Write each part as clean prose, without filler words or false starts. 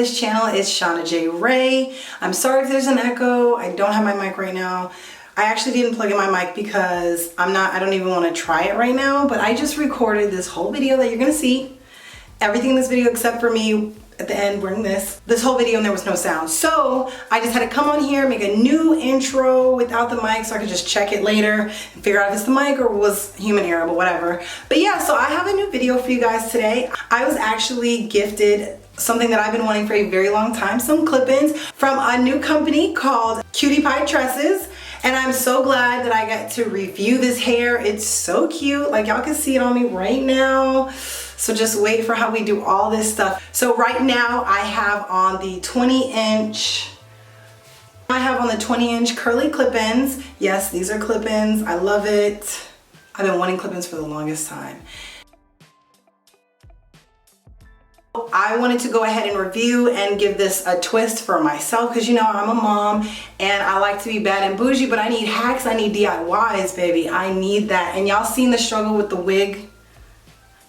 this channel. It's ShanaJRay. I'm sorry if there's an echo. I don't have my mic right now. I actually didn't plug in my mic because I don't even want to try it right now, but I just recorded this whole video that you're gonna see. Everything in this video except for me at the end wearing this whole video, and there was no sound. So I just had to come on here, make a new intro without the mic so I could just check it later and figure out if it's the mic or was human error, but whatever. But yeah, so I have a new video for you guys today. I was actually gifted something that I've been wanting for a very long time, some clip-ins from a new company called Cutie Pie Tresses. And I'm so glad that I got to review this hair. It's so cute. Like, y'all can see it on me right now. So just wait for how we do all this stuff. So right now I have on the 20-inch curly clip-ins. Yes, these are clip-ins. I love it. I've been wanting clip-ins for the longest time. I wanted to go ahead and review and give this a twist for myself because, you know, I'm a mom and I like to be bad and bougie, but I need hacks, I need DIYs, baby. I need that. And y'all seen the struggle with the wig?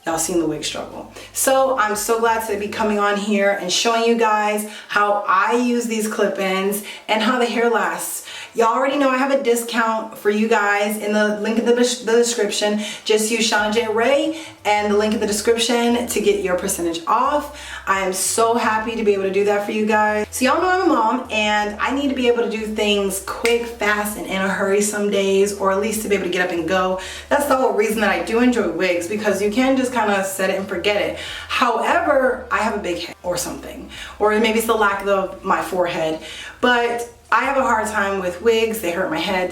Y'all seen the wig struggle. So I'm so glad to be coming on here and showing you guys how I use these clip-ins and how the hair lasts. Y'all already know I have a discount for you guys in the link in the description. Just use ShanaJRay and the link in the description to get your percentage off. I am so happy to be able to do that for you guys. So y'all know I'm a mom and I need to be able to do things quick, fast, and in a hurry some days, or at least to be able to get up and go. That's the whole reason that I do enjoy wigs, because you can just kind of set it and forget it. However, I have a big head or something, or maybe it's the lack of my forehead, but I have a hard time with wigs. They hurt my head,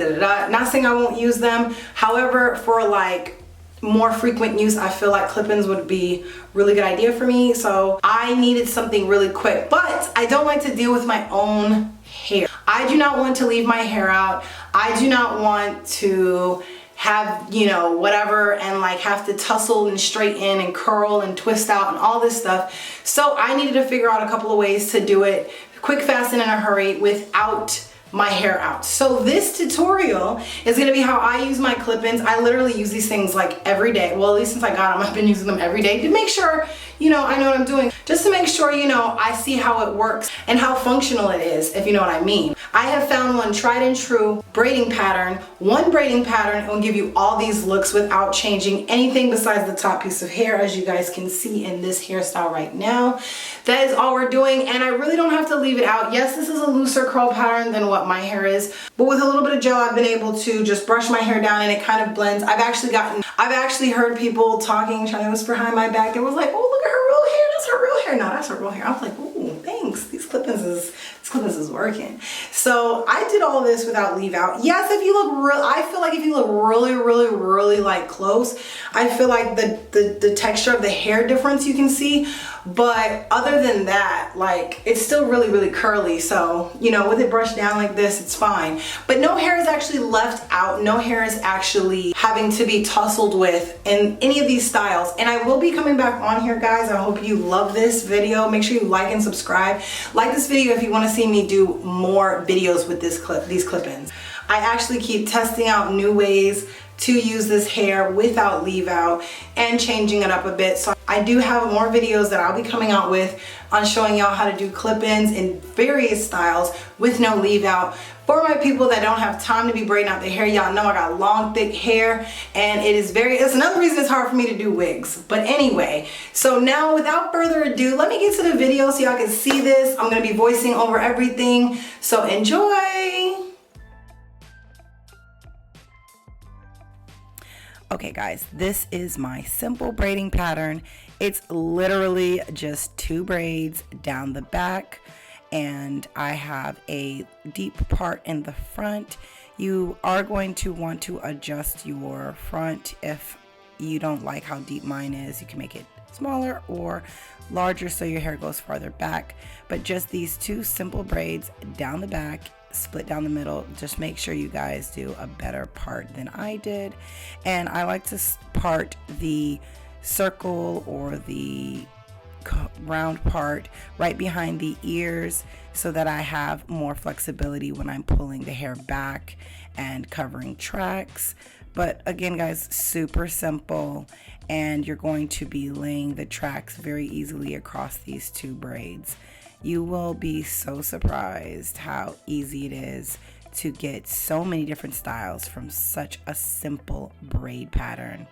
Not saying I won't use them. However, for like more frequent use, I feel like clip-ins would be a really good idea for me. So I needed something really quick, but I don't like to deal with my own hair. I do not want to leave my hair out. I do not want to have, you know, whatever, and like have to tussle and straighten and curl and twist out and all this stuff. So I needed to figure out a couple of ways to do it quick, fast, and in a hurry without my hair out. So this tutorial is gonna be how I use my clip-ins. I literally use these things like every day. Well, at least since I got them, I've been using them every day to make sure, you know, I know what I'm doing. Just to make sure, you know, I see how it works and how functional it is, if you know what I mean. I have found one tried and true braiding pattern. One braiding pattern will give you all these looks without changing anything besides the top piece of hair, as you guys can see in this hairstyle right now. That is all we're doing, and I really don't have to leave it out. Yes, this is a looser curl pattern than what my hair is, but with a little bit of gel, I've been able to just brush my hair down and it kind of blends. I've actually heard people talking, trying to whisper behind my back. It was like, oh, look at her real hair. That's her real hair. No, that's her real hair. I was like, ooh, thanks. This clip-ins is working. So I did all this without leave out. Yes, if you look real, I feel like if you look really like close, I feel like the texture of the hair difference you can see. But other than that, like, it's still really curly. So, you know, with it brushed down like this, it's fine. But no hair is actually left out. No hair is actually having to be tussled with in any of these styles. And I will be coming back on here, guys. I hope you love this video. Make sure you like and subscribe. Like this video if you want to see me do more videos with these clip-ins. I actually keep testing out new ways to use this hair without leave out and changing it up a bit. So I do have more videos that I'll be coming out with on showing y'all how to do clip-ins in various styles with no leave out. For my people that don't have time to be braiding out their hair, y'all know I got long, thick hair, and it's another reason it's hard for me to do wigs. But anyway, so now without further ado, let me get to the video so y'all can see this. I'm gonna be voicing over everything, so enjoy. Okay guys, this is my simple braiding pattern. It's literally just 2 braids down the back, and I have a deep part in the front. You are going to want to adjust your front. If you don't like how deep mine is, you can make it smaller or larger so your hair goes farther back. But just these 2 simple braids down the back, split down the middle. Just make sure you guys do a better part than I did. And I like to part the circle or the round part right behind the ears so that I have more flexibility when I'm pulling the hair back and covering tracks. But again, guys, super simple, and you're going to be laying the tracks very easily across these 2 braids. You will be so surprised how easy it is to get so many different styles from such a simple braid pattern.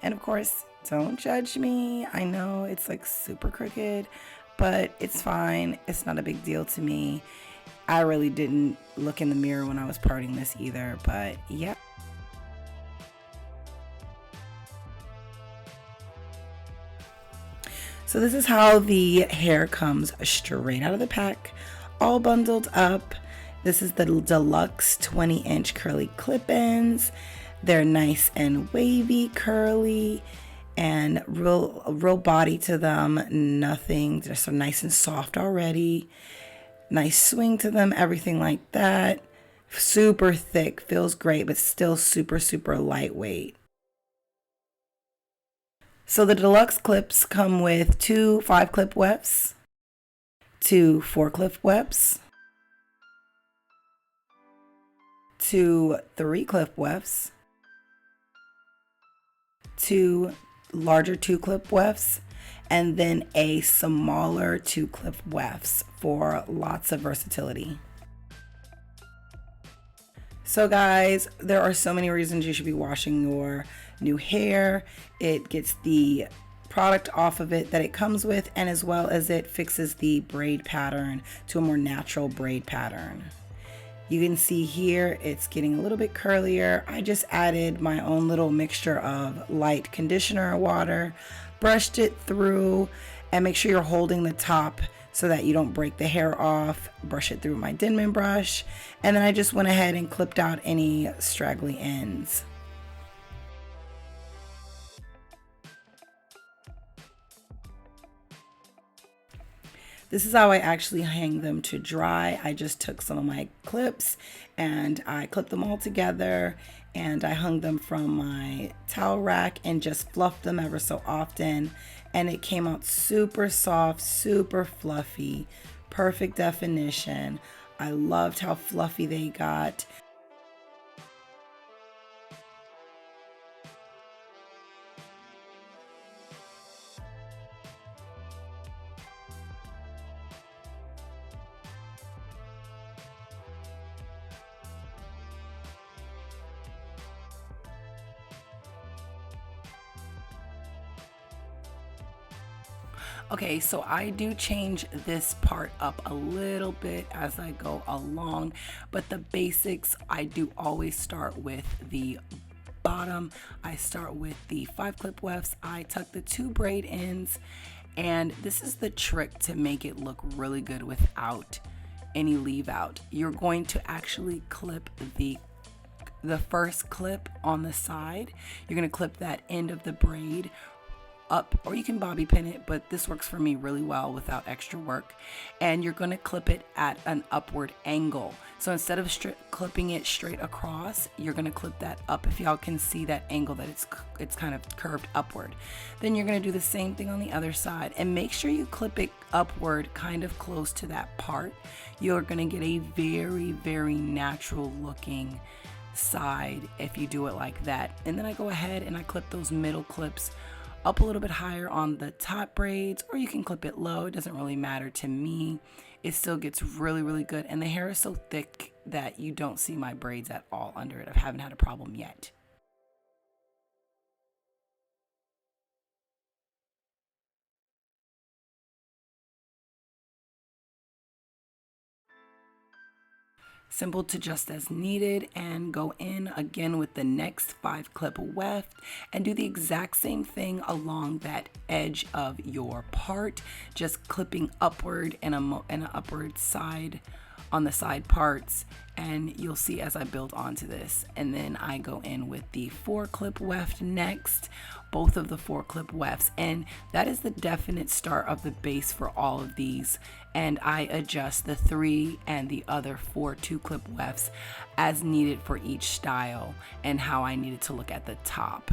And of course, don't judge me. I know it's like super crooked, but it's fine. It's not a big deal to me. I really didn't look in the mirror when I was parting this either, but yep. So this is how the hair comes straight out of the pack, all bundled up. This is the Deluxe 20-inch curly clip-ins. They're nice and wavy, curly, and real body to them. Nothing, they're so nice and soft already. Nice swing to them, everything like that. Super thick, feels great, but still super, super lightweight. So the Deluxe clips come with 2 5-clip wefts, 2 4-clip wefts, 2 3-clip wefts, 2 larger 2-clip wefts, and then a smaller 2-clip wefts for lots of versatility. So guys, there are so many reasons you should be washing your new hair. It gets the product off of it that it comes with, and as well as it fixes the braid pattern to a more natural braid pattern. You can see here it's getting a little bit curlier. I just added my own little mixture of light conditioner water, brushed it through, and make sure you're holding the top so that you don't break the hair off. Brush it through my Denman brush, and then I just went ahead and clipped out any straggly ends. This is how I actually hang them to dry. I just took some of my clips and I clipped them all together, and I hung them from my towel rack and just fluffed them ever so often. And it came out super soft, super fluffy, perfect definition. I loved how fluffy they got. Okay, so I do change this part up a little bit as I go along, but the basics, I do always start with the bottom. I start with the 5-clip wefts. I tuck the 2 braid ends, and this is the trick to make it look really good without any leave out. You're going to actually clip the first clip on the side. You're going to clip that end of the braid up, or you can bobby pin it, but this works for me really well without extra work. And you're going to clip it at an upward angle. So instead of clipping it straight across, you're going to clip that up. If y'all can see that angle, that it's kind of curved upward. Then you're going to do the same thing on the other side, and make sure you clip it upward kind of close to that part. You're going to get a very, very natural looking side if you do it like that. And then I go ahead and I clip those middle clips up a little bit higher on the top braids, or you can clip it low. It doesn't really matter to me. It still gets really, really good, and the hair is so thick that you don't see my braids at all under it. I haven't had a problem yet. Simple to just as needed, and go in again with the next 5-clip weft and do the exact same thing along that edge of your part, just clipping upward and an upward side on the side parts, and you'll see as I build onto this. And then I go in with the 4-clip weft next, both of the 4-clip wefts, and that is the definite start of the base for all of these. And I adjust the 3 and the other 4 2-clip wefts as needed for each style and how I need it to look at the top.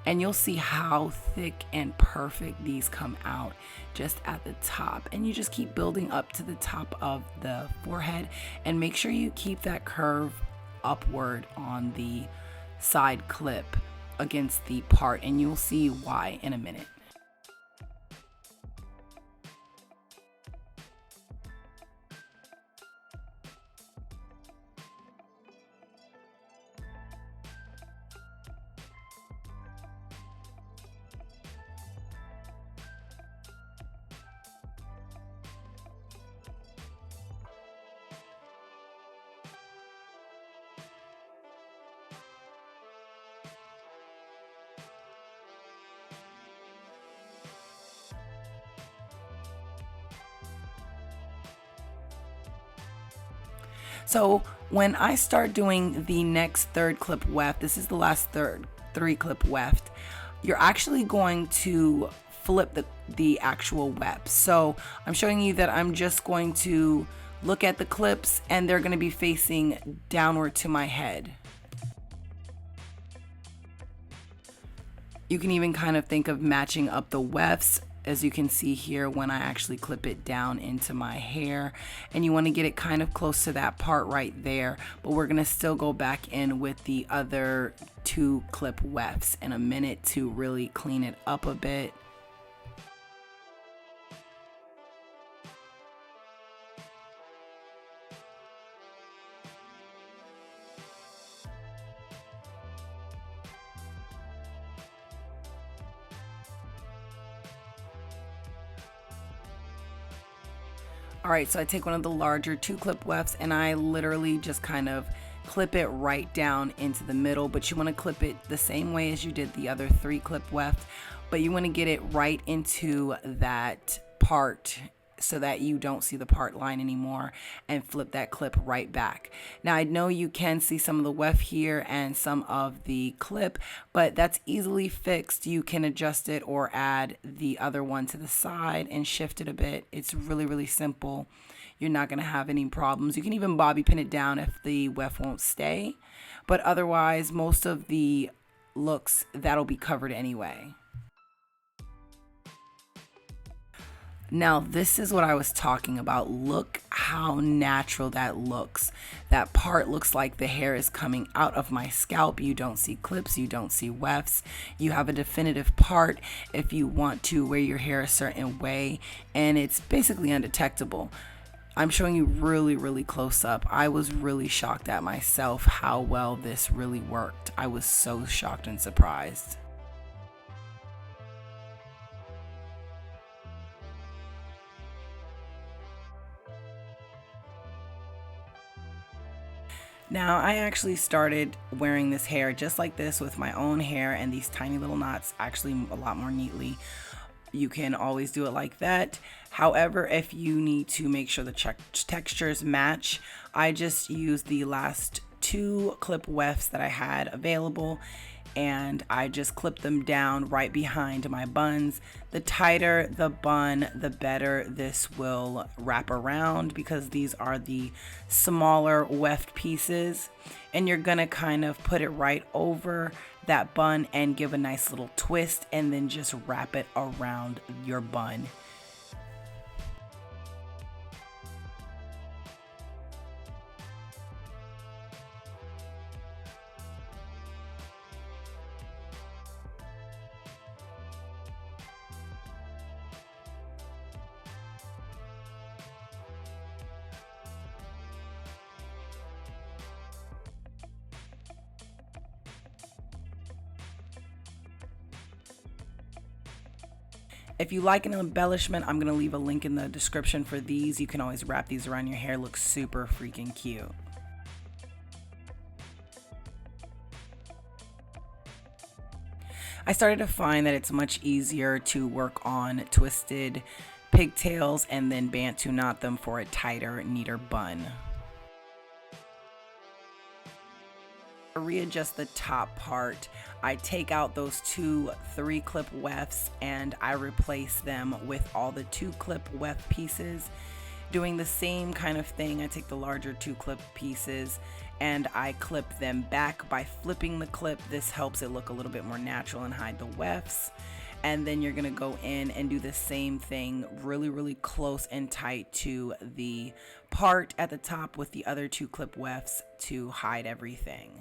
And you'll see how thick and perfect these come out just at the top. And you just keep building up to the top of the forehead, and make sure you keep that curve upward on the side clip against the part, and you'll see why in a minute. So when I start doing the next third clip weft, this is the last three clip weft, you're actually going to flip the actual weft. So I'm showing you that I'm just going to look at the clips and they're going to be facing downward to my head. You can even kind of think of matching up the wefts, as you can see here when I actually clip it down into my hair, and you want to get it kind of close to that part right there, but we're going to still go back in with the other 2 clip wefts in a minute to really clean it up a bit. Alright, so I take one of the larger 2 clip wefts and I literally just kind of clip it right down into the middle, but you want to clip it the same way as you did the other 3 clip weft, but you want to get it right into that part so that you don't see the part line anymore, and flip that clip right back. Now I know you can see some of the weft here and some of the clip, but that's easily fixed. You can adjust it or add the other one to the side and shift it a bit. It's really, really simple. You're not going to have any problems. You can even bobby pin it down if the weft won't stay, but otherwise most of the looks that'll be covered anyway. Now, this is what I was talking about. Look how natural that looks. That part looks like the hair is coming out of my scalp. You don't see clips, you don't see wefts. You have a definitive part if you want to wear your hair a certain way, and it's basically undetectable. I'm showing you really, really close up. I was really shocked at myself how well this really worked. I was so shocked and surprised. Now, I actually started wearing this hair just like this with my own hair and these tiny little knots, actually a lot more neatly. You can always do it like that. However, if you need to make sure the textures match, I just use the last 2 clip wefts that I had available, and I just clip them down right behind my buns. The tighter the bun, the better this will wrap around, because these are the smaller weft pieces, and you're gonna kind of put it right over that bun and give a nice little twist, and then just wrap it around your bun. If you like an embellishment, I'm going to leave a link in the description for these. You can always wrap these around your hair. Looks super freaking cute. I started to find that it's much easier to work on twisted pigtails and then bantu knot them for a tighter, neater bun. Readjust the top part. I take out those 2 3-clip wefts and I replace them with all the 2-clip weft pieces. Doing the same kind of thing, I take the larger 2-clip pieces and I clip them back by flipping the clip. This helps it look a little bit more natural and hide the wefts. And then you're gonna go in and do the same thing really, really close and tight to the part at the top with the other 2-clip wefts to hide everything.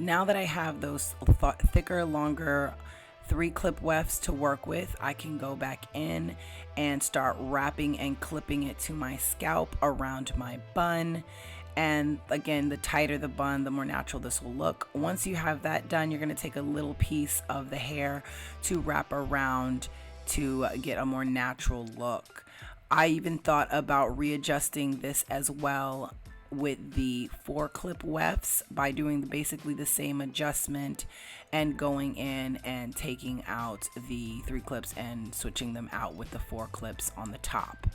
Now that I have those thicker, longer 3-clip wefts to work with, I can go back in and start wrapping and clipping it to my scalp around my bun. And again, the tighter the bun, the more natural this will look. Once you have that done, you're going to take a little piece of the hair to wrap around to get a more natural look. I even thought about readjusting this as well with the 4-clip wefts by doing basically the same adjustment and going in and taking out the 3 clips and switching them out with the 4 clips on the top.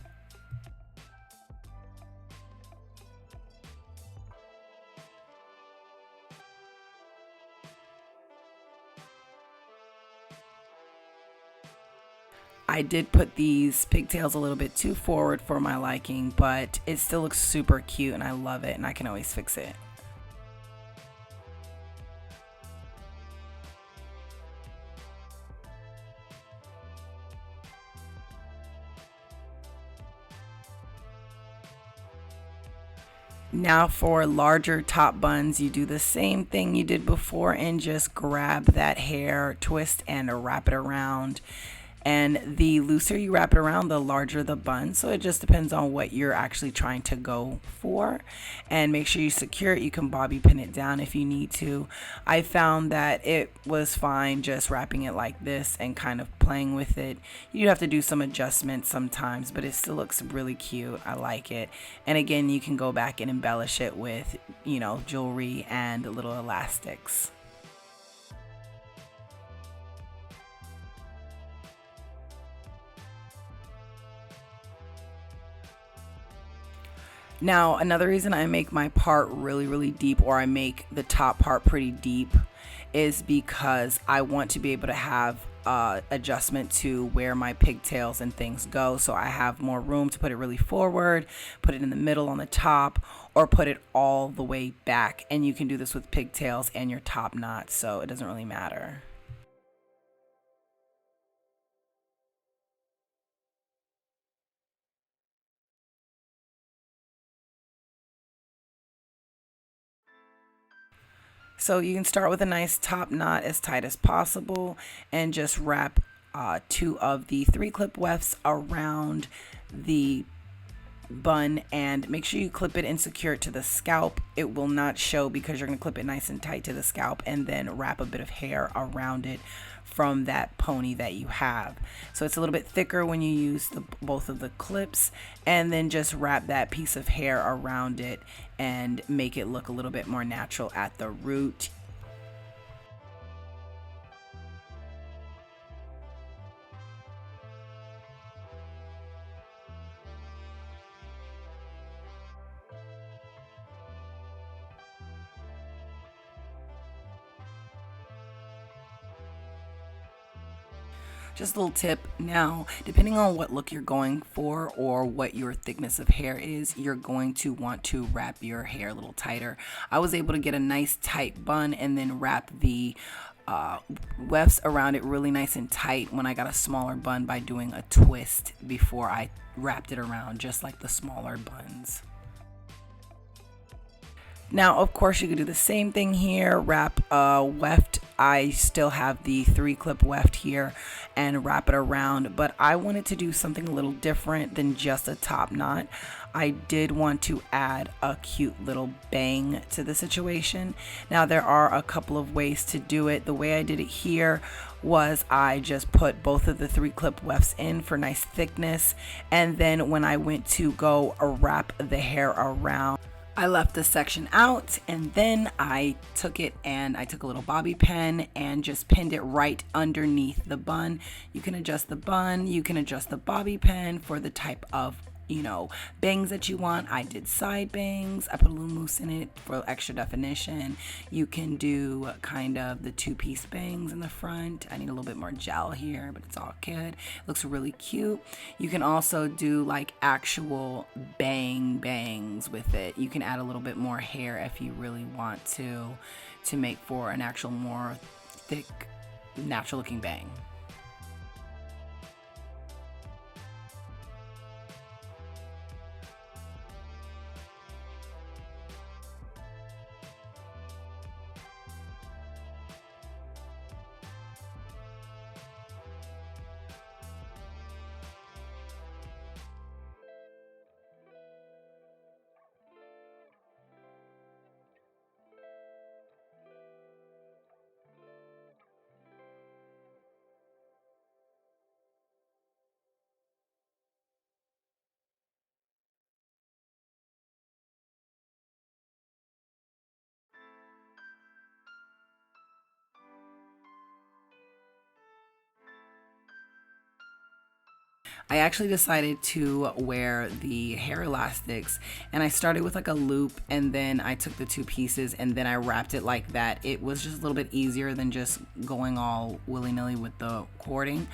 I did put these pigtails a little bit too forward for my liking, but it still looks super cute and I love it, and I can always fix it. Now for larger top buns, you do the same thing you did before and just grab that hair, twist and wrap it around. And the looser you wrap it around, the larger the bun. So it just depends on what you're actually trying to go for. And make sure you secure it. You can bobby pin it down if you need to. I found that it was fine just wrapping it like this and kind of playing with it. You have to do some adjustments sometimes, but it still looks really cute. I like it. And again, you can go back and embellish it with, you know, jewelry and little elastics. Now, another reason I make my part really deep, or I make the top part pretty deep, is because I want to be able to have adjustment to where my pigtails and things go. So I have more room to put it really forward, put it in the middle on the top, or put it all the way back. And you can do this with pigtails and your top knot, so it doesn't really matter. So you can start with a nice top knot as tight as possible and just wrap 2 of the 3-clip wefts around the bun, and make sure you clip it and secure it to the scalp. It will not show because you're going to clip it nice and tight to the scalp and then wrap a bit of hair around it from that pony that you have. So it's a little bit thicker when you use both of the clips, and then just wrap that piece of hair around it and make it look a little bit more natural at the root. Just a little tip now, depending on what look you're going for or what your thickness of hair is, you're going to want to wrap your hair a little tighter. I was able to get a nice tight bun and then wrap the wefts around it really nice and tight when I got a smaller bun by doing a twist before I wrapped it around, just like the smaller buns. Now, of course, you could do the same thing here, wrap a weft. I still have the 3-clip weft here and wrap it around, but I wanted to do something a little different than just a top knot. I did want to add a cute little bang to the situation. Now, there are a couple of ways to do it. The way I did it here was I just put both of the 3-clip wefts in for nice thickness, and then when I went to go wrap the hair around, I left this section out, and then I took it and I took a little bobby pin and just pinned it right underneath the bun. You can adjust the bun, you can adjust the bobby pin for the type of, you know, bangs that you want. I did side bangs. I put a little mousse in it for extra definition. You can do kind of the 2-piece bangs in the front. I need a little bit more gel here, but it's all good. It looks really cute. You can also do like actual bangs with it. You can add a little bit more hair if you really want to make for an actual more thick, natural looking bang. I actually decided to wear the hair elastics, and I started with like a loop, and then I took the two pieces and then I wrapped it like that. It was just a little bit easier than just going all willy-nilly with the cording,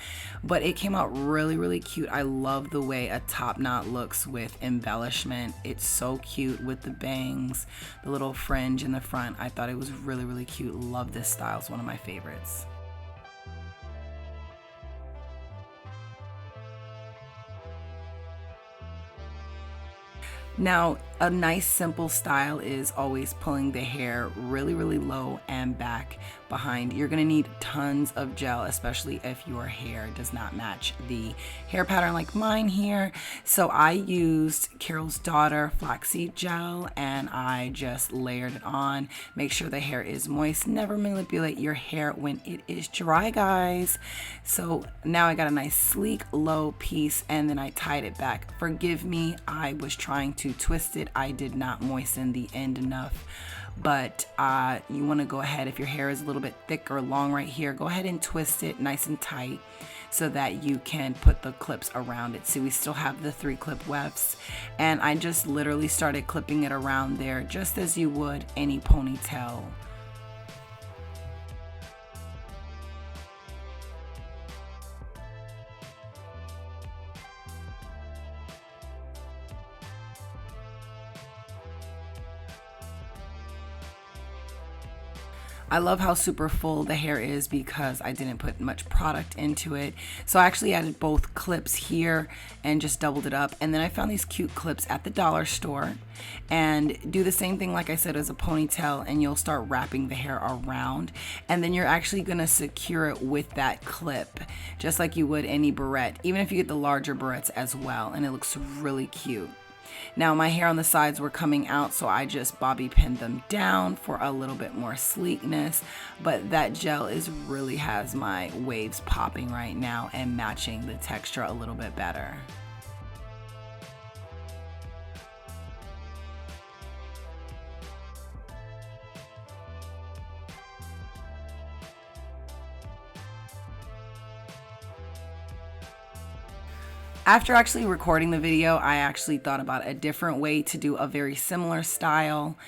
but it came out really, really cute. I love the way a top knot looks with embellishment. It's so cute with the bangs, the little fringe in the front. I thought it was really, really cute. Love this style. It's one of my favorites. Now, a nice simple style is always pulling the hair really, really low and back behind. You're gonna need tons of gel, especially if your hair does not match the hair pattern like mine here. So I used Carol's Daughter flaxseed gel, and I just layered it on. Make sure the hair is moist. Never manipulate your hair when it is dry, guys. So now I got a nice sleek low piece, and then I tied it back. Forgive me, I was trying to twist it. I did not moisten the end enough, but you want to go ahead, if your hair is a little bit thick or long right here, go ahead and twist it nice and tight so that you can put the clips around it. So we still have the 3 clip wefts, and I just literally started clipping it around there just as you would any ponytail. I love how super full the hair is because I didn't put much product into it. So I actually added both clips here and just doubled it up. And then I found these cute clips at the dollar store, and do the same thing like I said as a ponytail, and you'll start wrapping the hair around. And then you're actually gonna secure it with that clip, just like you would any barrette, even if you get the larger barrettes as well. And it looks really cute. Now my hair on the sides were coming out, so I just bobby pinned them down for a little bit more sleekness, but that gel really has my waves popping right now and matching the texture a little bit better. After actually recording the video, I actually thought about a different way to do a very similar style.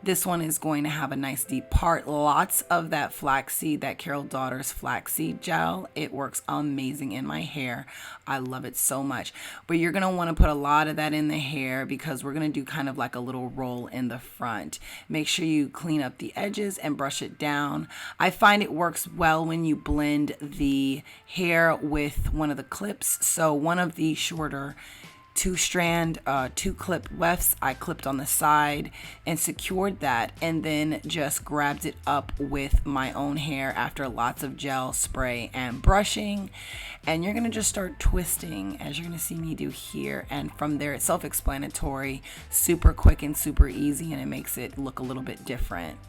This one is going to have a nice deep part, lots of that flaxseed, that Carol Daughter's flaxseed gel. It works amazing in my hair. I love it so much. But you're gonna wanna put a lot of that in the hair because we're gonna do kind of like a little roll in the front. Make sure you clean up the edges and brush it down. I find it works well when you blend the hair with one of the clips. So one of the shorter 2-strand 2-clip wefts I clipped on the side and secured that, and then just grabbed it up with my own hair after lots of gel spray and brushing. And you're gonna just start twisting as you're gonna see me do here, and from there it's self-explanatory, super quick and super easy, and it makes it look a little bit different.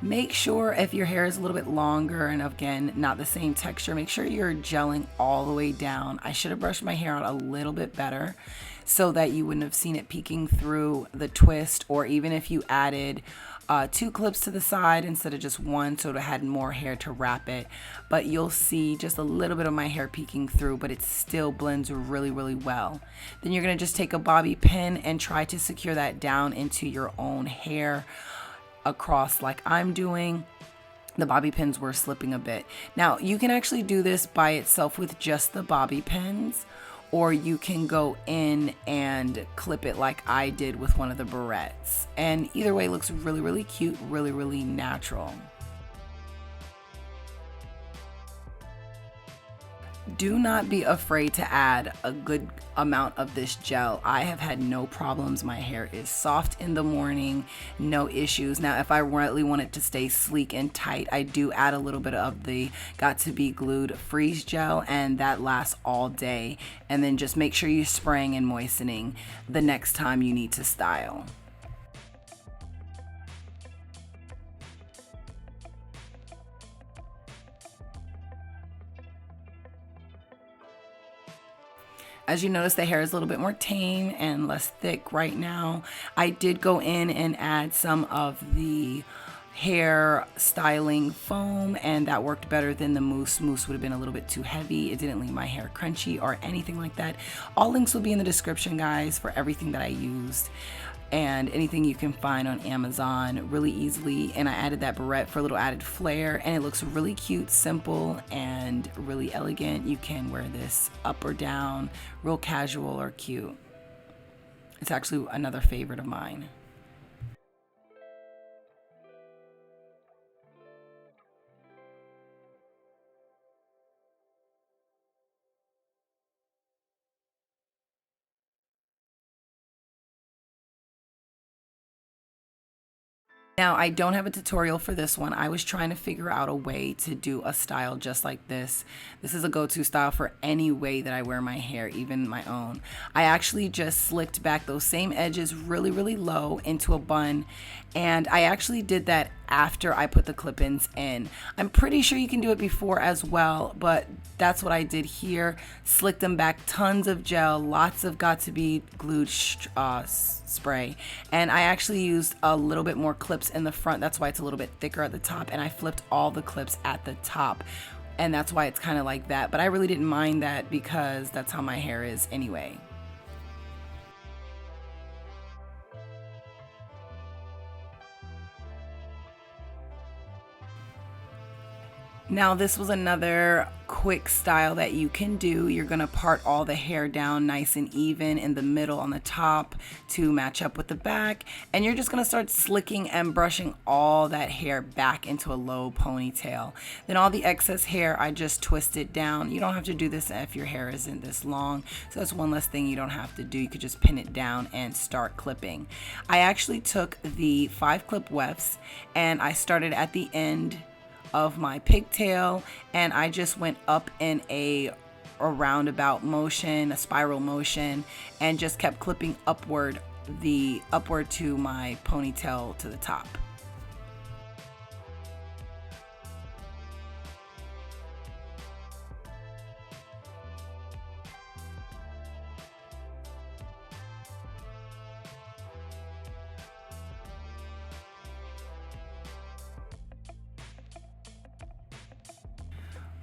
Make sure if your hair is a little bit longer and again, not the same texture, make sure you're gelling all the way down. I should have brushed my hair out a little bit better so that you wouldn't have seen it peeking through the twist, or even if you added 2 clips to the side instead of just 1 so it had more hair to wrap it. But you'll see just a little bit of my hair peeking through, but it still blends really, really well. Then you're gonna just take a bobby pin and try to secure that down into your own hair across like I'm doing. The bobby pins were slipping a bit. Now you can actually do this by itself with just the bobby pins, or you can go in and clip it like I did with one of the barrettes. And either way looks really, really cute, really, really natural. Do not be afraid to add a good amount of this gel. I have had no problems. My hair is soft in the morning, no issues. Now, if I really want it to stay sleek and tight, I do add a little bit of the Got to Be Glued freeze gel, and that lasts all day. And then just make sure you're spraying and moistening the next time you need to style. As you notice, the hair is a little bit more tame and less thick right now. I did go in and add some of the hair styling foam, and that worked better than the mousse. Mousse would have been a little bit too heavy. It didn't leave my hair crunchy or anything like that. All links will be in the description, guys, for everything that I used and anything you can find on Amazon really easily. And I added that barrette for a little added flair, and it looks really cute, simple, and really elegant. You can wear this up or down, real casual or cute. It's actually another favorite of mine. Now, I don't have a tutorial for this one. I was trying to figure out a way to do a style just like this. This is a go-to style for any way that I wear my hair, even my own. I actually just slicked back those same edges really, really low into a bun. And I actually did that after I put the clip-ins in. I'm pretty sure you can do it before as well, but that's what I did here. Slicked them back, tons of gel, lots of got-to-be glued spray, and I actually used a little bit more clips in the front. That's why it's a little bit thicker at the top, and I flipped all the clips at the top, and that's why it's kind of like that. But I really didn't mind that because that's how my hair is anyway. Now, this was another quick style that you can do. You're gonna part all the hair down nice and even in the middle on the top to match up with the back. And you're just gonna start slicking and brushing all that hair back into a low ponytail. Then all the excess hair, I just twist it down. You don't have to do this if your hair isn't this long. So that's one less thing you don't have to do. You could just pin it down and start clipping. I actually took the 5-clip wefts and I started at the end of my pigtail, and I just went up in a roundabout motion, a spiral motion, and just kept clipping upward to my ponytail to the top.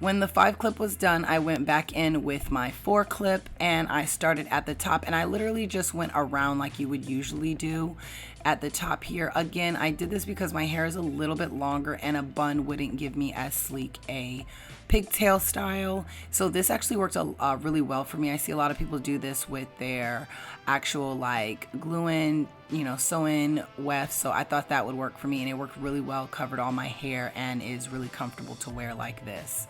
When the 5-clip was done, I went back in with my 4-clip and I started at the top, and I literally just went around like you would usually do at the top here. Again, I did this because my hair is a little bit longer and a bun wouldn't give me as sleek a pigtail style. So this actually worked really well for me. I see a lot of people do this with their actual like glue-in, sew-in wefts. So I thought that would work for me, and it worked really well, covered all my hair, and is really comfortable to wear like this.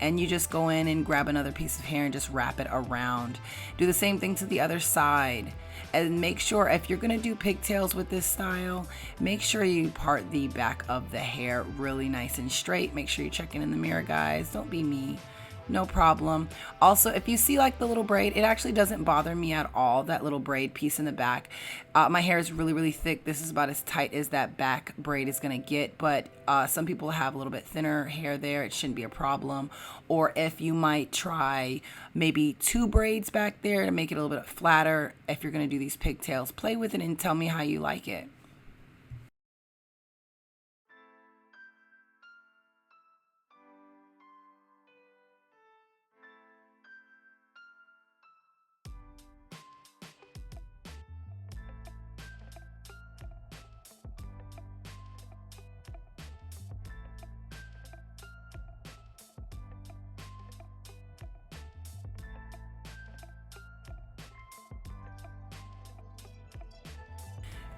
And you just go in and grab another piece of hair and just wrap it around. Do the same thing to the other side. And make sure, if you're gonna do pigtails with this style, make sure you part the back of the hair really nice and straight. Make sure you're checking in the mirror, guys. Don't be me. No problem. Also, if you see like the little braid, it actually doesn't bother me at all, that little braid piece in the back. My hair is really, really thick. This is about as tight as that back braid is gonna get, but some people have a little bit thinner hair there. It shouldn't be a problem. Or if you might try maybe 2 braids back there to make it a little bit flatter, if you're gonna do these pigtails, play with it and tell me how you like it.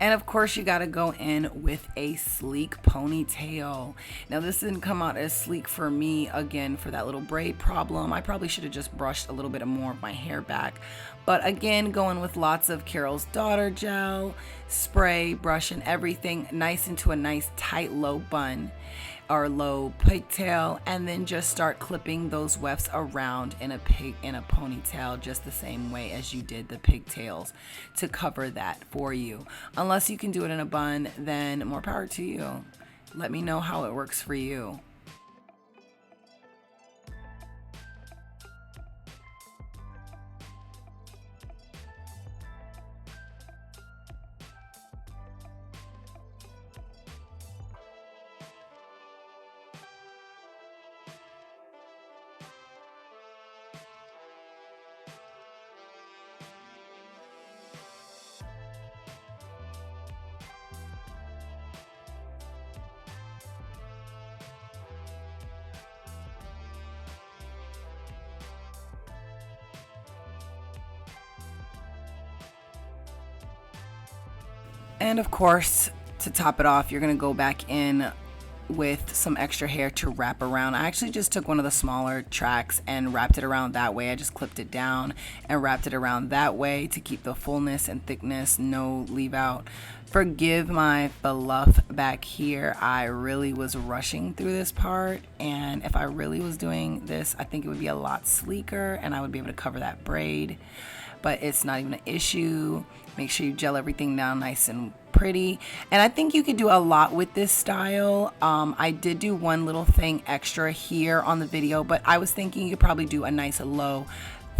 And of course, you gotta go in with a sleek ponytail. Now this didn't come out as sleek for me, again, for that little braid problem. I probably should have just brushed a little bit more of my hair back. But again, going with lots of Carol's Daughter gel, spray, brush, and everything nice into a nice tight low bun or low pigtail, and then just start clipping those wefts around in a ponytail just the same way as you did the pigtails to cover that for you. Unless you can do it in a bun, then more power to you. Let me know how it works for you. And of course, to top it off, you're gonna go back in with some extra hair to wrap around. I actually just took one of the smaller tracks and wrapped it around that way. I just clipped it down and wrapped it around that way to keep the fullness and thickness, no leave out. Forgive my fluff back here. I really was rushing through this part, and if I really was doing this, I think it would be a lot sleeker and I would be able to cover that braid, but it's not even an issue. Make sure you gel everything down nice and pretty. And I think you could do a lot with this style. I did do one little thing extra here on the video, but I was thinking you could probably do a nice low,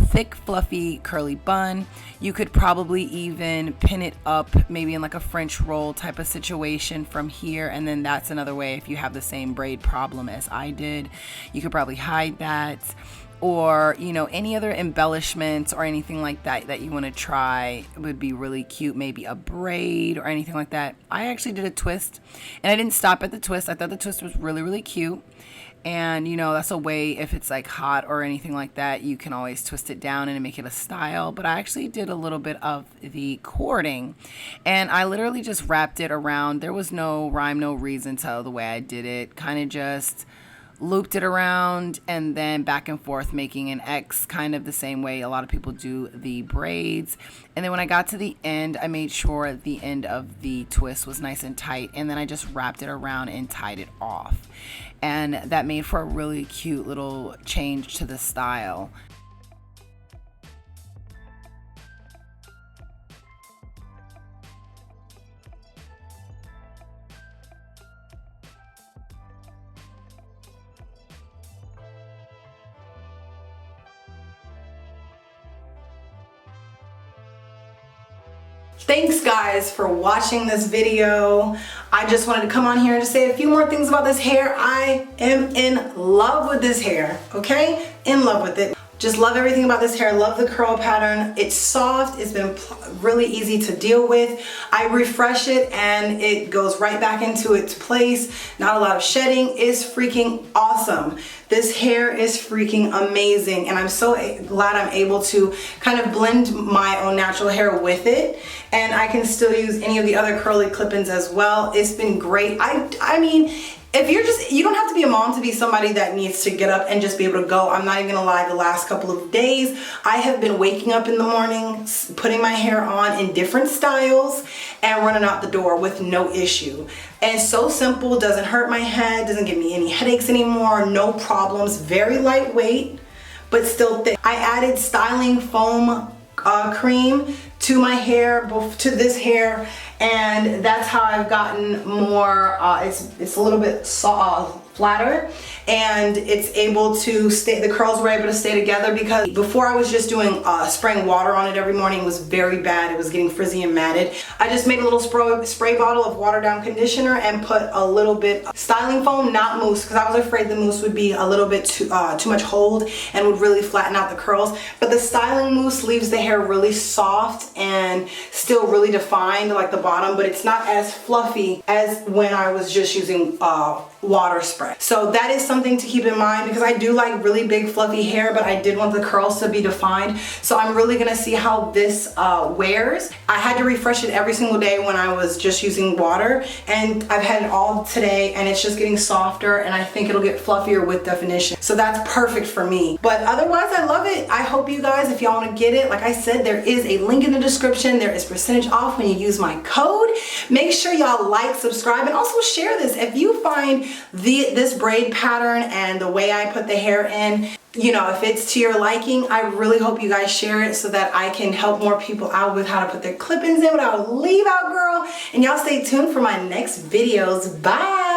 thick, fluffy, curly bun. You could probably even pin it up maybe in like a French roll type of situation from here, and then that's another way if you have the same braid problem as I did. You could probably hide that, or you know, any other embellishments or anything like that that you want to try would be really cute. Maybe a braid or anything like that. I actually did a twist, and I didn't stop at the twist. I thought the twist was really cute, and you know, that's a way, if it's like hot or anything like that, you can always twist it down and make it a style. But I actually did a little bit of the cording, and I literally just wrapped it around. There was no rhyme, no reason to the way I did it. Kind of just looped it around and then back and forth, making an X, kind of the same way a lot of people do the braids. And then when I got to the end, I made sure the end of the twist was nice and tight, and then I just wrapped it around and tied it off, and that made for a really cute little change to the style. Thanks guys for watching this video. I just wanted to come on here and just say a few more things about this hair. I am in love with this hair, okay? In love with it. Just love everything about this hair. Love the curl pattern. It's soft. It's been really easy to deal with. I refresh it and it goes right back into its place. Not a lot of shedding. It's freaking awesome. This hair is freaking amazing, and I'm so glad I'm able to kind of blend my own natural hair with it, and I can still use any of the other curly clip-ins as well. It's been great. I mean, if you don't have to be a mom to be somebody that needs to get up and just be able to go. I'm not even gonna lie, the last couple of days, I have been waking up in the morning, putting my hair on in different styles, and running out the door with no issue. And so simple, doesn't hurt my head, doesn't give me any headaches anymore, no problems, very lightweight, but still thick. I added styling foam cream to my hair, to this hair, and that's how I've gotten more, it's a little bit flatter, and it's able to stay, the curls were able to stay together, because before I was just doing spraying water on it every morning. It was very bad. It was getting frizzy and matted. I just made a little spray bottle of watered down conditioner and put a little bit of styling foam, not mousse, because I was afraid the mousse would be a little bit too much hold and would really flatten out the curls. But the styling mousse leaves the hair really soft and still really defined, like the bottom, but it's not as fluffy as when I was just using water spray. So that is something to keep in mind, because I do like really big fluffy hair, but I did want the curls to be defined. So I'm really gonna see how this wears. I had to refresh it every single day when I was just using water, and I've had it all today, and it's just getting softer, and I think it'll get fluffier with definition. So that's perfect for me. But otherwise, I love it. I hope you guys, if y'all wanna get it, like I said, there is a link in the description. There is percentage off when you use my code. Make sure y'all like, subscribe, and also share this. If you find this braid pattern and the way I put the hair in, you know, if it's to your liking, I really hope you guys share it so that I can help more people out with how to put their clip-ins in without a leave out, girl. And y'all stay tuned for my next videos. Bye.